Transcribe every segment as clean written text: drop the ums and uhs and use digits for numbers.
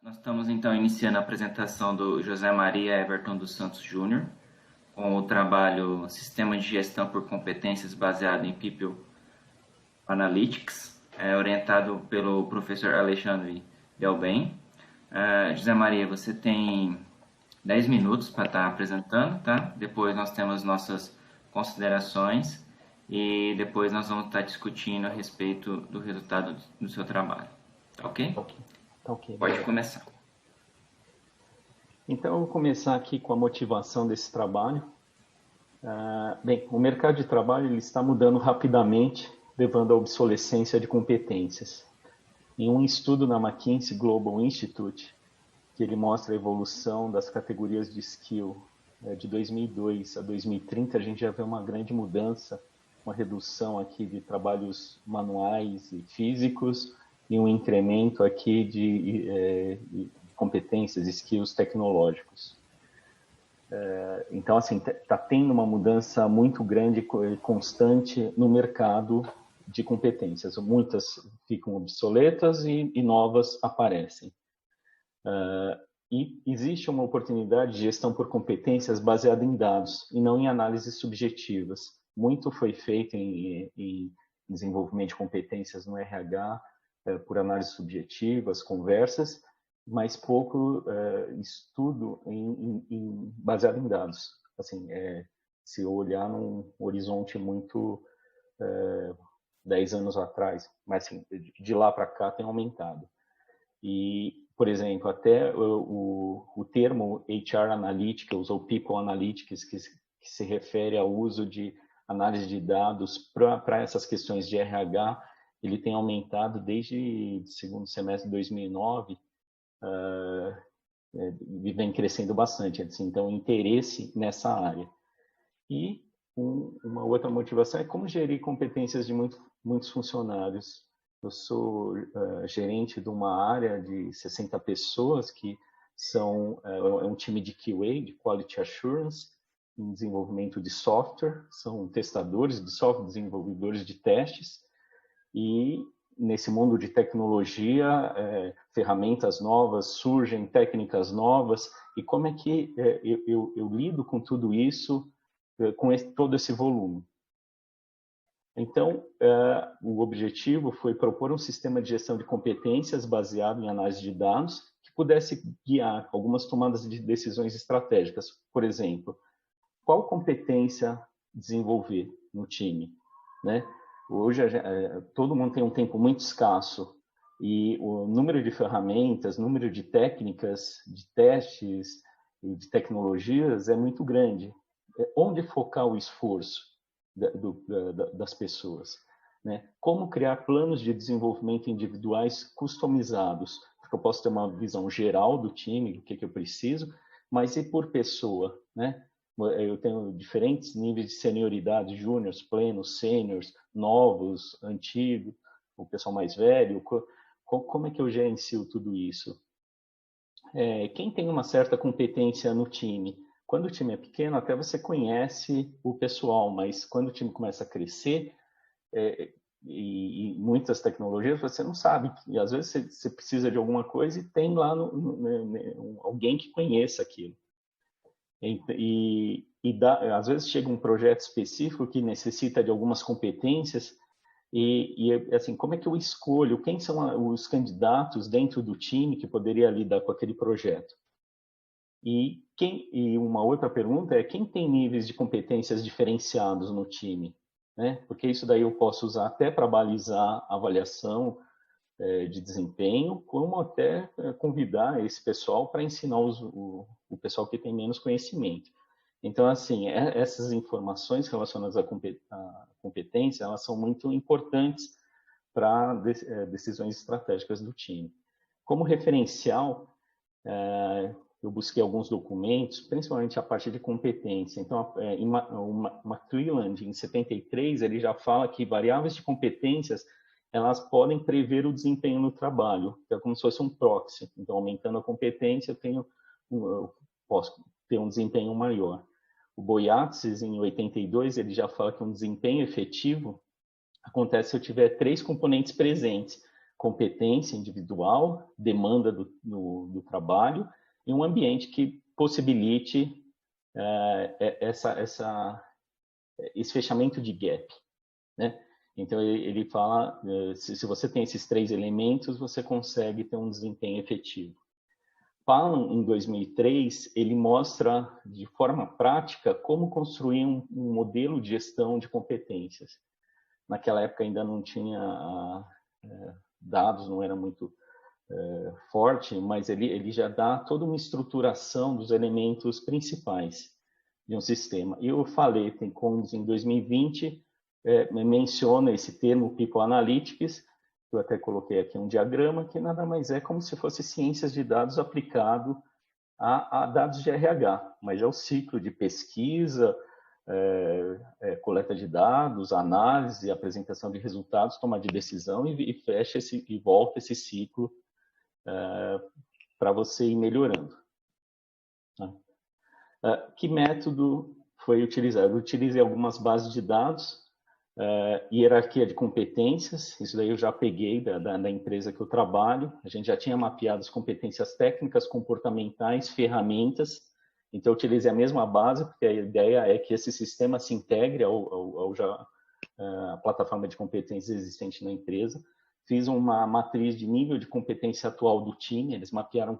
Nós estamos então iniciando a apresentação do José Maria Everton dos Santos Júnior, com o trabalho Sistema de Gestão por Competências baseado em People Analytics, orientado pelo professor Alexandre Delben. José Maria, você tem 10 minutos para estar apresentando, tá? Depois nós temos nossas considerações e depois nós vamos estar discutindo a respeito do resultado do seu trabalho. Tá ok? Tá ok, tá ok, Pode obrigado. começar. Então, eu vou começar aqui com a motivação desse trabalho. Bem, o mercado de trabalho ele está mudando rapidamente, levando à obsolescência de competências. Em um estudo na McKinsey Global Institute, que ele mostra a evolução das categorias de skill de 2002 a 2030, a gente já vê uma grande mudança, uma redução aqui de trabalhos manuais e físicos e um incremento aqui de competências, skills tecnológicos. Então, assim, está tendo uma mudança muito grande e constante no mercado de competências. Muitas ficam obsoletas e novas aparecem. E existe uma oportunidade de gestão por competências baseada em dados e não em análises subjetivas. Muito foi feito em desenvolvimento de competências no RH por análises subjetivas, conversas, mas pouco estudo baseado em dados. Assim, se olhar num horizonte muito 10 anos atrás, mas assim, de lá para cá tem aumentado. E, por exemplo, até o termo HR Analytics ou People Analytics, que se refere ao uso de análise de dados para essas questões de RH, ele tem aumentado desde o segundo semestre de 2009 e vem crescendo bastante. Assim, então, interesse nessa área. E uma outra motivação é como gerir competências de muitos funcionários. Eu sou gerente de uma área de 60 pessoas que é um time de QA, de Quality Assurance, em desenvolvimento de software, são testadores de software, desenvolvedores de testes, e nesse mundo de tecnologia, ferramentas novas surgem, técnicas novas, e como é que eu lido com tudo isso, com todo esse volume? Então, o objetivo foi propor um sistema de gestão de competências baseado em análise de dados que pudesse guiar algumas tomadas de decisões estratégicas. Por exemplo, qual competência desenvolver no time, né? Hoje, todo mundo tem um tempo muito escasso e o número de ferramentas, número de técnicas, de testes e de tecnologias é muito grande. Onde focar o esforço das pessoas? Né? Como criar planos de desenvolvimento individuais customizados? Porque eu posso ter uma visão geral do time, do que eu preciso, mas e por pessoa, né? Eu tenho diferentes níveis de senioridade, júniors, plenos, sêniors, novos, antigos, o pessoal mais velho. Como é que eu gerencio tudo isso? Quem tem uma certa competência no time? Quando o time é pequeno, até você conhece o pessoal, mas quando o time começa a crescer, e muitas tecnologias, você não sabe. E às vezes você precisa de alguma coisa e tem lá alguém que conheça aquilo. Às vezes chega um projeto específico que necessita de algumas competências assim, como é que eu escolho quem são os candidatos dentro do time que poderia lidar com aquele projeto? E uma outra pergunta é quem tem níveis de competências diferenciados no time, né? Porque isso daí eu posso usar até para balizar a avaliação de desempenho, como até convidar esse pessoal para ensinar o pessoal que tem menos conhecimento. Então, assim, essas informações relacionadas à competência, elas são muito importantes para decisões estratégicas do time. Como referencial, eu busquei alguns documentos, principalmente a parte de competência. Então, o McClelland, em 73, ele já fala que variáveis de competências elas podem prever o desempenho no trabalho, que é como se fosse um proxy. Então, aumentando a competência, eu posso ter um desempenho maior. O Boyatzis, em 82, ele já fala que um desempenho efetivo acontece se eu tiver 3 componentes presentes. competência individual, demanda do trabalho, e um ambiente que possibilite esse fechamento de gap, né? Então, ele fala, se você tem esses 3 elementos, você consegue ter um desempenho efetivo. Palm, em 2003, ele mostra de forma prática como construir um modelo de gestão de competências. Naquela época ainda não tinha dados, não era muito forte, mas ele já dá toda uma estruturação dos elementos principais de um sistema. E o Faletti, em 2020, menciona esse termo People Analytics, eu até coloquei aqui um diagrama, que nada mais é como se fosse ciências de dados aplicado a dados de RH, mas é o ciclo de pesquisa, coleta de dados, análise, apresentação de resultados, toma de decisão e fecha e volta esse ciclo para você ir melhorando. Que método foi utilizado? Eu utilizei algumas bases de dados, hierarquia de competências, isso daí eu já peguei da empresa que eu trabalho, a gente já tinha mapeado as competências técnicas, comportamentais, ferramentas, então eu utilizei a mesma base, porque a ideia é que esse sistema se integre à plataforma de competências existente na empresa. Fiz uma matriz de nível de competência atual do time, eles mapearam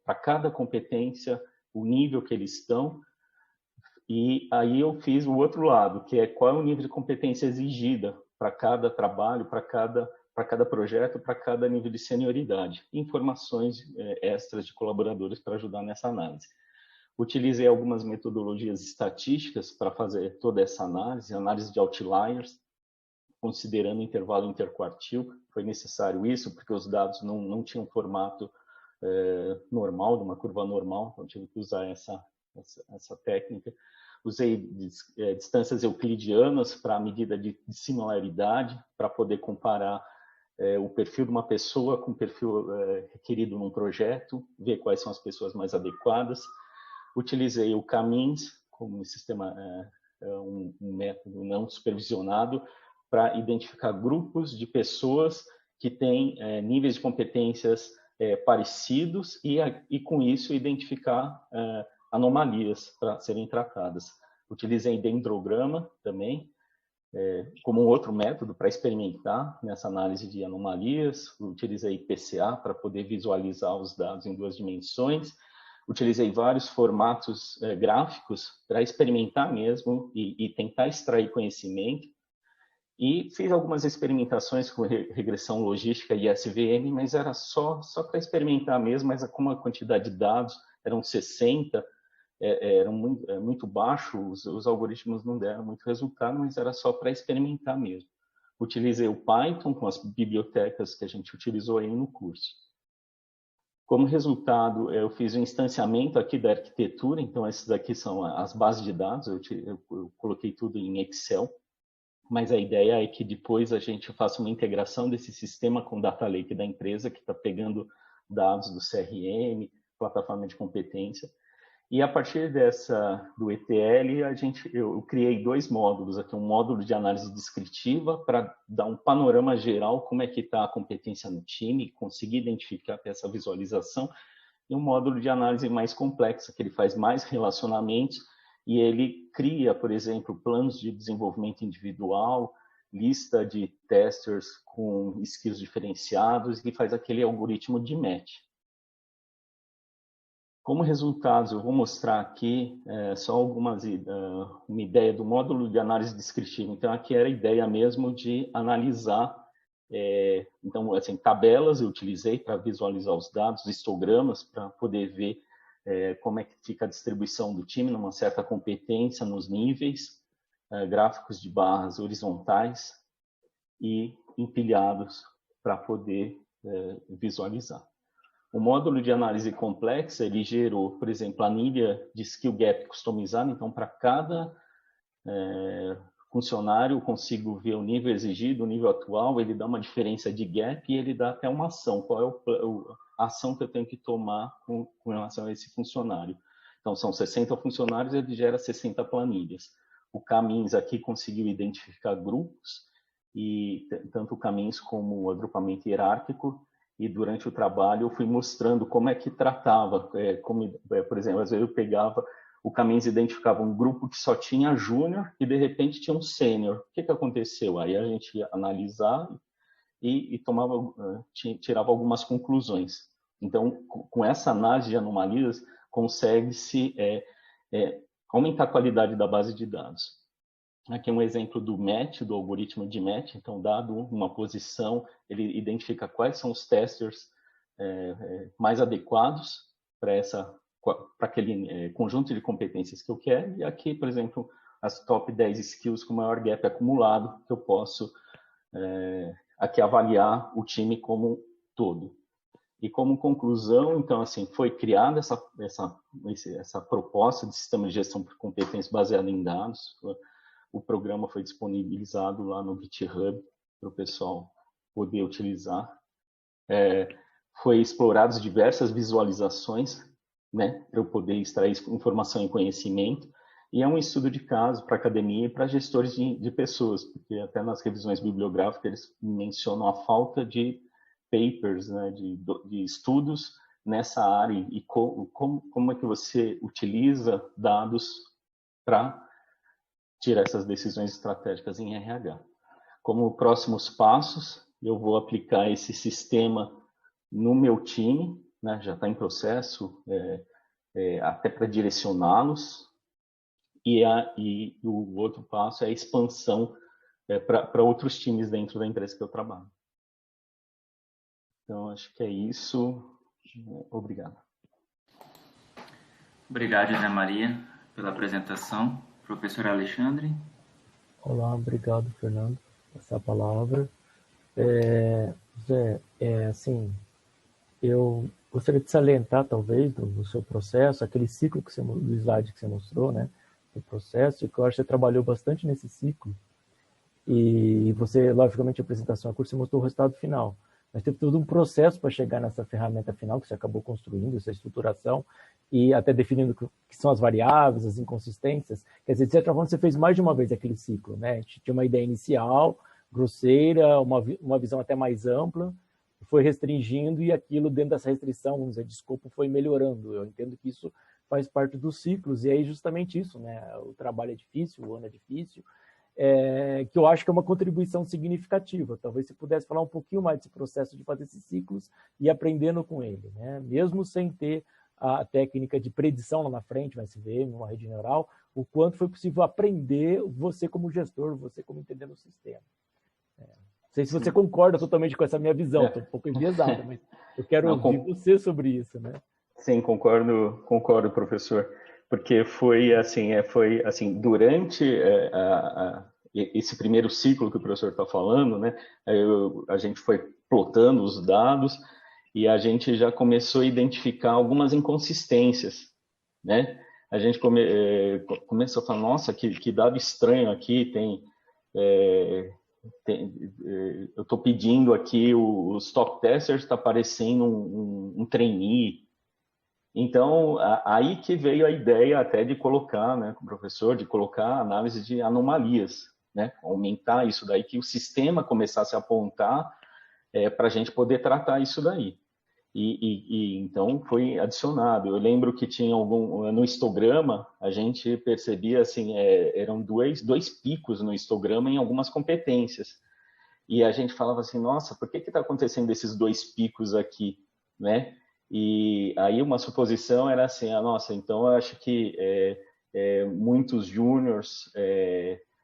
para cada competência o nível que eles estão, e aí eu fiz o outro lado, que é qual é o nível de competência exigida para cada trabalho, para cada projeto, para cada nível de senioridade. Informações extras de colaboradores para ajudar nessa análise. Utilizei algumas metodologias estatísticas para fazer toda essa análise de outliers, considerando o intervalo interquartil. Foi necessário isso, porque os dados não tinham formato normal, de uma curva normal, então tive que usar essa técnica. Usei distâncias euclidianas para a medida de similaridade, para poder comparar o perfil de uma pessoa com o perfil requerido num projeto, ver quais são as pessoas mais adequadas. Utilizei o Camins como sistema, um método não supervisionado, para identificar grupos de pessoas que têm níveis de competências parecidos e com isso identificar anomalias para serem tratadas. Utilizei dendrograma também como um outro método para experimentar nessa análise de anomalias. Utilizei PCA para poder visualizar os dados em 2 dimensões. Utilizei vários formatos gráficos para experimentar mesmo e tentar extrair conhecimento. E fiz algumas experimentações com regressão logística e SVM, mas era só para experimentar mesmo, mas como a quantidade de dados eram 60, eram muito baixos, os algoritmos não deram muito resultado, mas era só para experimentar mesmo. Utilizei o Python com as bibliotecas que a gente utilizou aí no curso. Como resultado, eu fiz um instanciamento aqui da arquitetura, então essas aqui são as bases de dados, eu coloquei tudo em Excel, mas a ideia é que depois a gente faça uma integração desse sistema com o Data Lake da empresa, que está pegando dados do CRM, plataforma de competência. E a partir do ETL, eu criei 2 módulos aqui, um módulo de análise descritiva para dar um panorama geral como é que está a competência no time, conseguir identificar essa visualização, e um módulo de análise mais complexa, que ele faz mais relacionamentos e ele cria, por exemplo, planos de desenvolvimento individual, lista de testers com skills diferenciados e faz aquele algoritmo de match. Como resultados, eu vou mostrar aqui só uma ideia do módulo de análise descritiva. Então, aqui era a ideia mesmo de analisar, então, assim, tabelas eu utilizei para visualizar os dados, histogramas para poder ver como é que fica a distribuição do time numa certa competência nos níveis, gráficos de barras horizontais e empilhados para poder visualizar. O módulo de análise complexa, ele gerou, por exemplo, planilha de skill gap customizada, então para cada funcionário eu consigo ver o nível exigido, o nível atual, ele dá uma diferença de gap e ele dá até uma ação, qual é a ação que eu tenho que tomar com relação a esse funcionário. Então, são 60 funcionários, ele gera 60 planilhas. O Camins aqui conseguiu identificar grupos e tanto o caminhos como o agrupamento hierárquico, e durante o trabalho eu fui mostrando como é que tratava, por exemplo, às vezes eu pegava, o Caminhos identificava um grupo que só tinha júnior e de repente tinha um sênior. O que aconteceu? Aí a gente ia analisar e tirava algumas conclusões. Então, com essa análise de anomalias, consegue-se aumentar a qualidade da base de dados. Aqui é um exemplo do match, do algoritmo de match. Então, dado uma posição, ele identifica quais são os testers mais adequados para aquele conjunto de competências que eu quero. E aqui, por exemplo, as top 10 skills com maior gap acumulado, que eu posso aqui avaliar o time como um todo. E como conclusão, então, assim, foi criada essa proposta de sistema de gestão por competências baseada em dados. O programa foi disponibilizado lá no GitHub para o pessoal poder utilizar. Foi exploradas diversas visualizações, né, para eu poder extrair informação e conhecimento. E é um estudo de caso para academia e para gestores de pessoas, porque até nas revisões bibliográficas eles mencionam a falta de papers, né, de estudos nessa área e como é que você utiliza dados para tirar essas decisões estratégicas em RH. Como próximos passos, eu vou aplicar esse sistema no meu time, né, já está em processo, até para direcioná-los, e o outro passo é a expansão para outros times dentro da empresa que eu trabalho. Então, acho que é isso. Obrigado. Obrigado, José Maria, pela apresentação. Professor Alexandre. Olá, obrigado, Fernando, por essa palavra. Zé, assim, eu gostaria de salientar, talvez, do seu processo, aquele ciclo do slide que você mostrou, né, do processo, que eu acho que você trabalhou bastante nesse ciclo. E você, logicamente, a apresentação a curso, você mostrou o resultado final. Mas teve todo um processo para chegar nessa ferramenta final que você acabou construindo, essa estruturação, e até definindo o que são as variáveis, as inconsistências. Quer dizer, de certa forma, você fez mais de uma vez aquele ciclo, né? A gente tinha uma ideia inicial, grosseira, uma visão até mais ampla, foi restringindo e aquilo dentro dessa restrição, vamos dizer, de escopo, foi melhorando. Eu entendo que isso faz parte dos ciclos, e aí justamente isso, né? O trabalho é difícil, o ano é difícil, que eu acho que é uma contribuição significativa. Talvez você pudesse falar um pouquinho mais desse processo de fazer esses ciclos e aprendendo com ele, né? Mesmo sem ter a técnica de predição lá na frente, vai se ver numa rede neural, o quanto foi possível aprender você como gestor, você como entendendo o sistema. Não sei se você concorda totalmente com essa minha visão, estou um pouco enviesado, mas eu quero ouvir você sobre isso, né? Sim, concordo, professor, porque foi assim, durante esse primeiro ciclo que o professor está falando, né, a gente foi plotando os dados e a gente já começou a identificar algumas inconsistências, né? A gente começou a falar, nossa, que dado estranho aqui, eu estou pedindo aqui os top testers, está aparecendo um trainee. Então, aí que veio a ideia até de colocar, né, com o professor, de colocar análise de anomalias, né, aumentar isso daí, que o sistema começasse a apontar para a gente poder tratar isso daí. Então foi adicionado. Eu lembro que tinha no histograma, a gente percebia assim, eram dois picos no histograma em algumas competências. E a gente falava assim, nossa, por que está acontecendo esses dois picos aqui, né? E aí uma suposição era assim, nossa, então eu acho que muitos júniors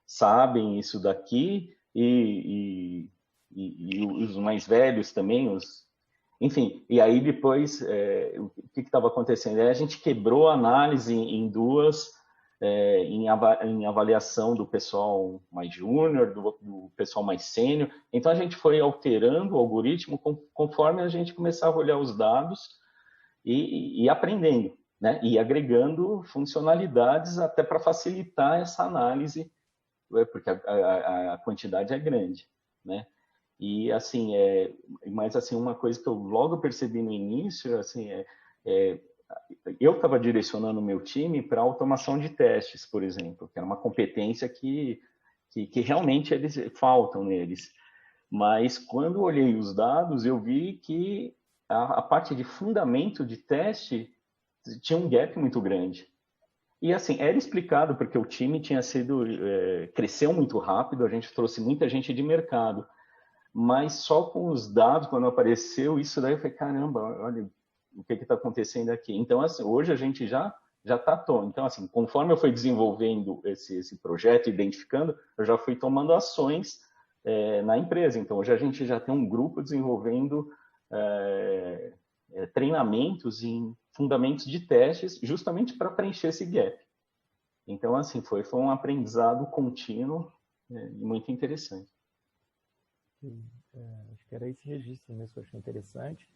sabem isso daqui e os mais velhos também, enfim, e aí depois, o que estava acontecendo? A gente quebrou a análise em duas, em avaliação do pessoal mais júnior, do pessoal mais sênior. Então, a gente foi alterando o algoritmo conforme a gente começava a olhar os dados e aprendendo, né? E agregando funcionalidades até para facilitar essa análise, porque a quantidade é grande, né? E, assim, mas, assim, uma coisa que eu logo percebi no início, assim, eu estava direcionando o meu time para automação de testes, por exemplo, que era uma competência que que realmente eles faltam neles. Mas quando olhei os dados, eu vi que a parte de fundamento de teste tinha um gap muito grande. E assim, era explicado porque o time tinha cresceu muito rápido, a gente trouxe muita gente de mercado. Mas só com os dados, quando apareceu isso daí, eu falei, caramba, olha o que está acontecendo aqui. Então, assim, hoje a gente já está tonto. Então, assim, conforme eu fui desenvolvendo esse projeto, identificando, eu já fui tomando ações na empresa. Então, hoje a gente já tem um grupo desenvolvendo treinamentos em fundamentos de testes, justamente para preencher esse gap. Então, assim, foi um aprendizado contínuo e muito interessante. Acho que era esse registro mesmo que eu achei interessante.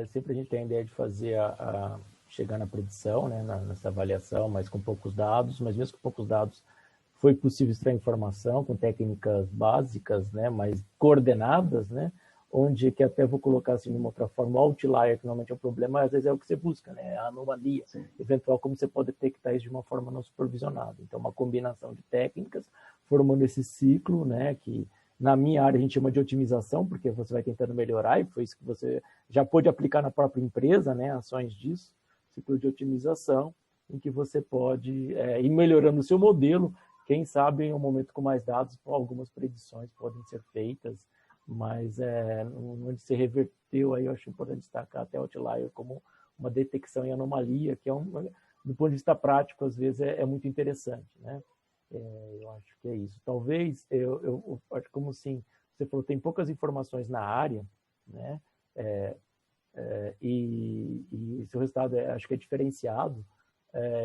Sempre a gente tem a ideia de fazer chegar na predição, né, nessa avaliação, mas com poucos dados, mas mesmo com poucos dados foi possível extrair informação com técnicas básicas, né, mas coordenadas, né, onde que até vou colocar assim de uma outra forma, o outlier, que normalmente é um problema, às vezes é o que você busca, né, a anomalia, eventual, como você pode detectar isso de uma forma não supervisionada. Então, uma combinação de técnicas formando esse ciclo, né, que na minha área a gente chama de otimização, porque você vai tentando melhorar, e foi isso que você já pôde aplicar na própria empresa, né, ações disso, ciclo de otimização, em que você pode ir melhorando o seu modelo. Quem sabe em um momento com mais dados, algumas predições podem ser feitas, mas onde se reverteu, aí eu acho importante destacar até o outlier como uma detecção em anomalia, que do ponto de vista prático, às vezes é muito interessante, né? Eu acho que é isso. Talvez, eu acho como assim, você falou, tem poucas informações na área, né? E seu resultado acho que é diferenciado.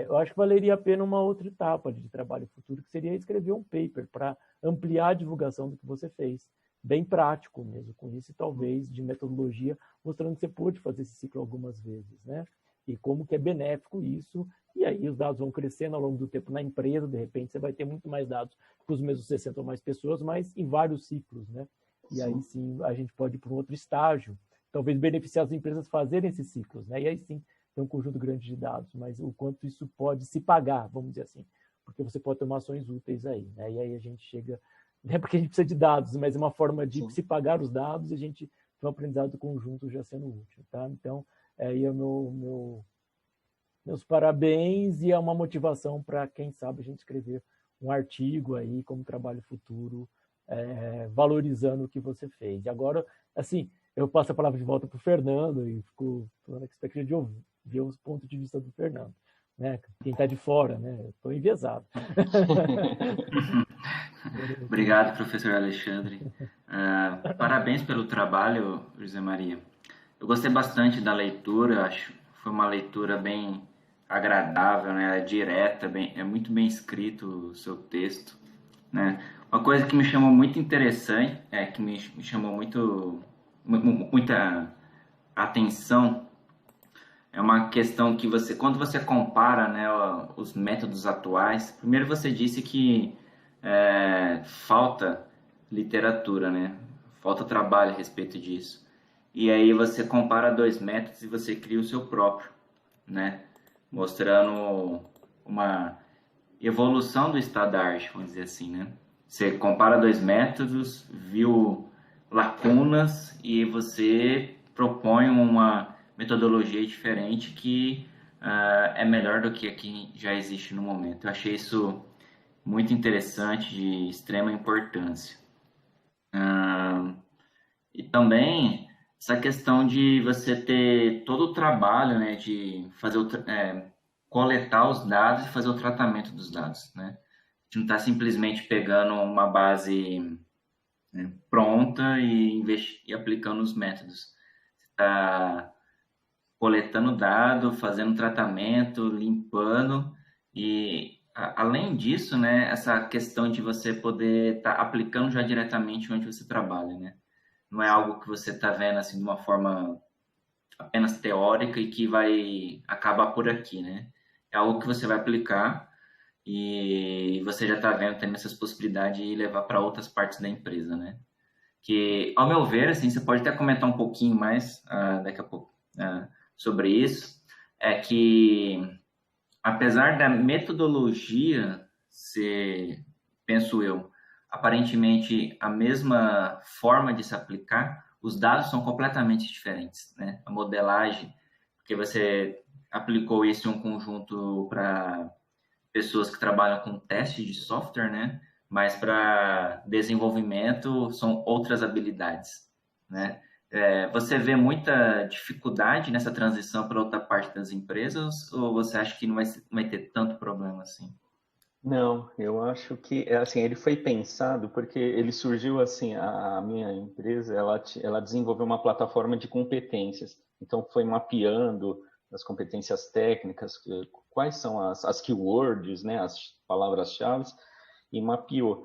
Eu acho que valeria a pena uma outra etapa de trabalho futuro, que seria escrever um paper para ampliar a divulgação do que você fez. Bem prático mesmo, com isso, e talvez de metodologia, mostrando que você pôde fazer esse ciclo algumas vezes, né? E como que é benéfico isso, e aí os dados vão crescendo ao longo do tempo na empresa, de repente você vai ter muito mais dados com os mesmos 60 ou mais pessoas, mas em vários ciclos, né? E aí sim a gente pode ir para um outro estágio, talvez beneficiar as empresas fazerem esses ciclos, né? E aí sim tem um conjunto grande de dados, mas o quanto isso pode se pagar, vamos dizer assim, porque você pode tomar ações úteis aí, né? E aí a gente chega, não é porque a gente precisa de dados, mas é uma forma de se pagar os dados e a gente tem um aprendizado conjunto já sendo útil, tá? Então, aí é meus parabéns, e é uma motivação para, quem sabe, a gente escrever um artigo aí como trabalho futuro, valorizando o que você fez. E agora, assim, eu passo a palavra de volta para o Fernando e fico falando que expectativa de ouvir os pontos de vista do Fernando, né? Quem está de fora, né? Estou enviesado. Obrigado, professor Alexandre. Parabéns pelo trabalho, José Maria. Eu gostei bastante da leitura, acho que foi uma leitura bem agradável, né? É direta, é muito bem escrito o seu texto, né? Uma coisa que me chamou muito interessante, que me chamou muita atenção, é uma questão que quando você compara, né, os métodos atuais, primeiro você disse que falta literatura, né? Falta trabalho a respeito disso. E aí você compara dois métodos e você cria o seu próprio, né? Mostrando uma evolução do estado da arte, vamos dizer assim, né? Você compara dois métodos, viu lacunas e você propõe uma metodologia diferente que é melhor do que a que já existe no momento. Eu achei isso muito interessante, de extrema importância. E também essa questão de você ter todo o trabalho, né, de fazer coletar os dados e fazer o tratamento dos dados, né? A gente não está simplesmente pegando uma base, né, pronta e aplicando os métodos. Você está coletando dado, fazendo tratamento, limpando, e além disso, né, essa questão de você poder estar aplicando já diretamente onde você trabalha, né? Não é algo que você está vendo assim de uma forma apenas teórica e que vai acabar por aqui, né? É algo que você vai aplicar e você já está vendo também essas possibilidades de levar para outras partes da empresa, né? Que, ao meu ver, assim, você pode até comentar um pouquinho mais daqui a pouco sobre isso, é que apesar da metodologia ser, penso eu, aparentemente a mesma forma de se aplicar, os dados são completamente diferentes, né? A modelagem, porque você aplicou isso em um conjunto para pessoas que trabalham com teste de software, né? Mas para desenvolvimento são outras habilidades, né? Você vê muita dificuldade nessa transição para outra parte das empresas ou você acha que não vai ter tanto problema assim? Não, eu acho que assim ele foi pensado porque ele surgiu assim a minha empresa ela desenvolveu uma plataforma de competências, então foi mapeando as competências técnicas, quais são as keywords, né, as palavras-chave e mapeou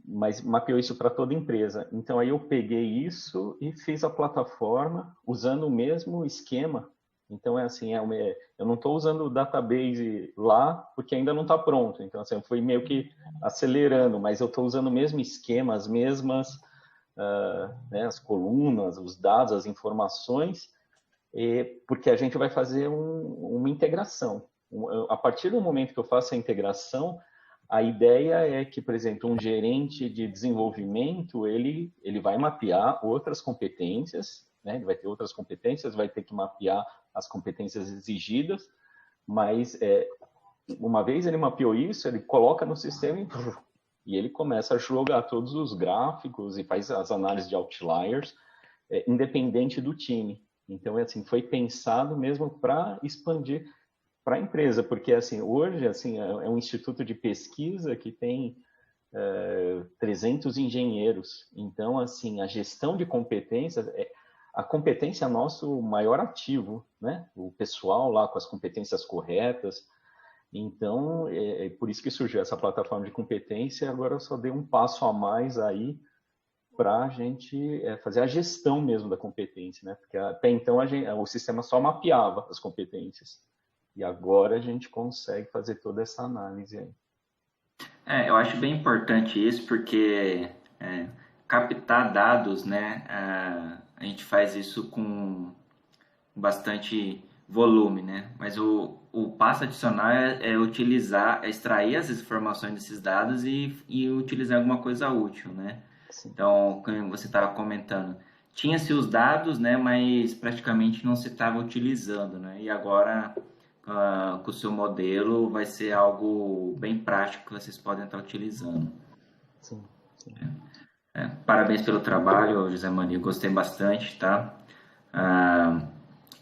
mas mapeou isso para toda a empresa. Então aí eu peguei isso e fiz a plataforma usando o mesmo esquema. Então é assim, eu não estou usando o database lá porque ainda não está pronto. Então assim, eu fui meio que acelerando, mas eu estou usando o mesmo esquema, as mesmas né, as colunas, os dados, as informações, porque a gente vai fazer uma integração. A partir do momento que eu faço a integração, a ideia é que, por exemplo, um gerente de desenvolvimento, ele vai mapear outras competências, né? Ele vai ter outras competências, vai ter que mapear as competências exigidas, mas uma vez ele mapeou isso, ele coloca no sistema e ele começa a jogar todos os gráficos e faz as análises de outliers, independente do time. Então, assim, foi pensado mesmo para expandir para a empresa, porque assim hoje assim é um instituto de pesquisa que tem 300 engenheiros. Então, assim, a gestão de competências, a competência é nosso maior ativo, né? O pessoal lá com as competências corretas. Então, é por isso que surgiu essa plataforma de competência. Agora eu só dei um passo a mais aí para a gente fazer a gestão mesmo da competência, né? Porque até então o sistema só mapeava as competências. E agora a gente consegue fazer toda essa análise aí. Eu acho bem importante isso, porque captar dados, né? A gente faz isso com bastante volume, né? Mas o passo adicional é extrair as informações desses dados e utilizar alguma coisa útil, né? Sim. Então, como você estava comentando, tinha-se os dados, né? Mas praticamente não se estava utilizando, né? E agora com o seu modelo vai ser algo bem prático que vocês podem estar utilizando. Sim, sim. Parabéns pelo trabalho, José Maria, gostei bastante, tá?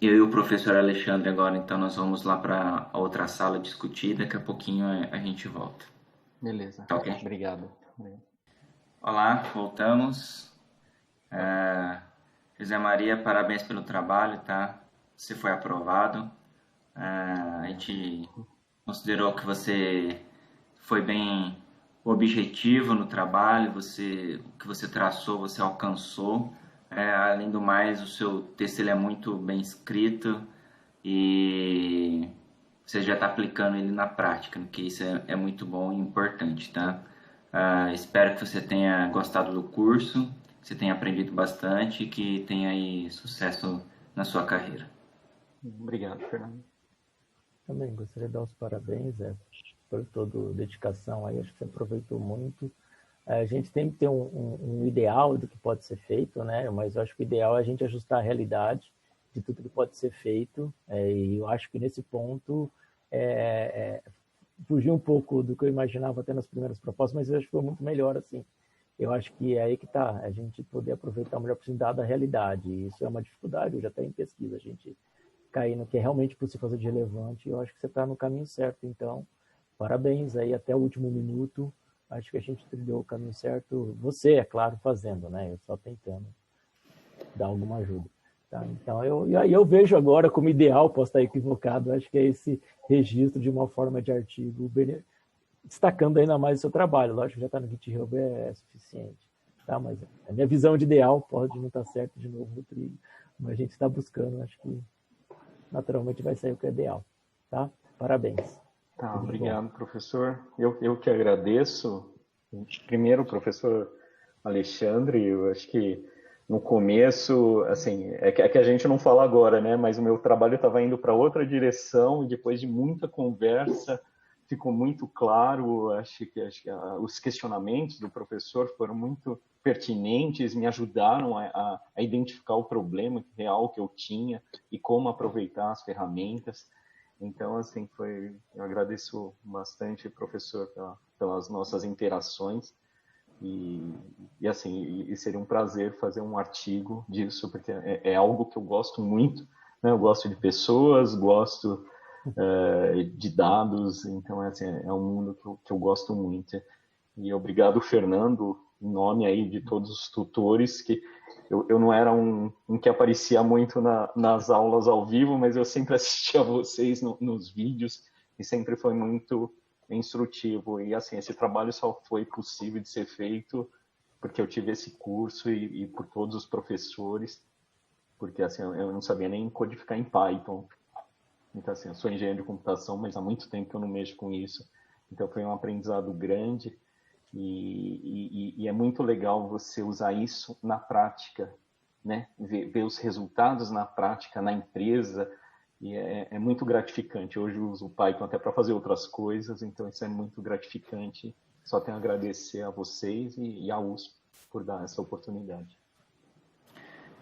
Eu e o professor Alexandre agora, então, nós vamos lá para a outra sala discutir, daqui a pouquinho a gente volta. Beleza, Tá ok? obrigado. Olá, voltamos. José Maria, parabéns pelo trabalho, tá? Você foi aprovado. A gente considerou que você foi bem objetivo no trabalho, o que você traçou, você alcançou. Além do mais, o seu texto ele é muito bem escrito e você já está aplicando ele na prática, que isso é muito bom e importante, tá? Espero que você tenha gostado do curso, que você tenha aprendido bastante e que tenha aí sucesso na sua carreira. Obrigado, Fernando. Também gostaria de dar os parabéns por toda a dedicação aí, acho que você aproveitou muito. A gente tem que ter um ideal do que pode ser feito, né? Mas eu acho que o ideal é a gente ajustar a realidade de tudo que pode ser feito. E eu acho que nesse ponto fugir um pouco do que eu imaginava até nas primeiras propostas, mas eu acho que foi muito melhor assim. Eu acho que é aí que está, a gente poder aproveitar o melhor possível da realidade. E isso é uma dificuldade, eu já até em pesquisa, a gente cair no que é realmente possível fazer de relevante. E eu acho que você está no caminho certo. Então, parabéns aí até o último minuto. Acho que a gente trilhou o caminho certo. Você, é claro, fazendo, né? Eu só tentando dar alguma ajuda. Tá? Então, eu vejo agora como ideal, posso estar equivocado, acho que é esse registro de uma forma de artigo, destacando ainda mais o seu trabalho. Lógico que já está no GitHub, é suficiente. Tá? Mas a minha visão de ideal pode não estar certo de novo no trilho, mas a gente está buscando, acho que naturalmente vai sair o que é ideal. Tá? Parabéns. Tá, obrigado, professor. Eu que agradeço. Primeiro, professor Alexandre, eu acho que no começo, assim, é que a gente não fala agora, né? Mas o meu trabalho estava indo para outra direção e depois de muita conversa, ficou muito claro, acho que os questionamentos do professor foram muito pertinentes, me ajudaram a identificar o problema real que eu tinha e como aproveitar as ferramentas. Então, assim, eu agradeço bastante, professor, pelas nossas interações e seria um prazer fazer um artigo disso, porque é algo que eu gosto muito, né? Eu gosto de pessoas, gosto de dados, então assim, é um mundo que eu gosto muito. E obrigado, Fernando, em nome aí de todos os tutores, que eu não era um que aparecia muito nas aulas ao vivo, mas eu sempre assistia a vocês nos vídeos e sempre foi muito instrutivo. E assim, esse trabalho só foi possível de ser feito porque eu tive esse curso e por todos os professores, porque assim, eu não sabia nem codificar em Python. Então, assim, eu sou engenheiro de computação, mas há muito tempo que eu não mexo com isso. Então, foi um aprendizado grande e é muito legal você usar isso na prática, né? Ver os resultados na prática, na empresa, e é muito gratificante. Hoje eu uso o Python até para fazer outras coisas, então isso é muito gratificante. Só tenho a agradecer a vocês e à USP por dar essa oportunidade.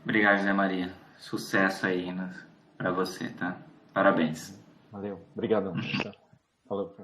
Obrigado, José Maria. Sucesso aí para você, tá? Parabéns. Valeu. Obrigadão. Falou.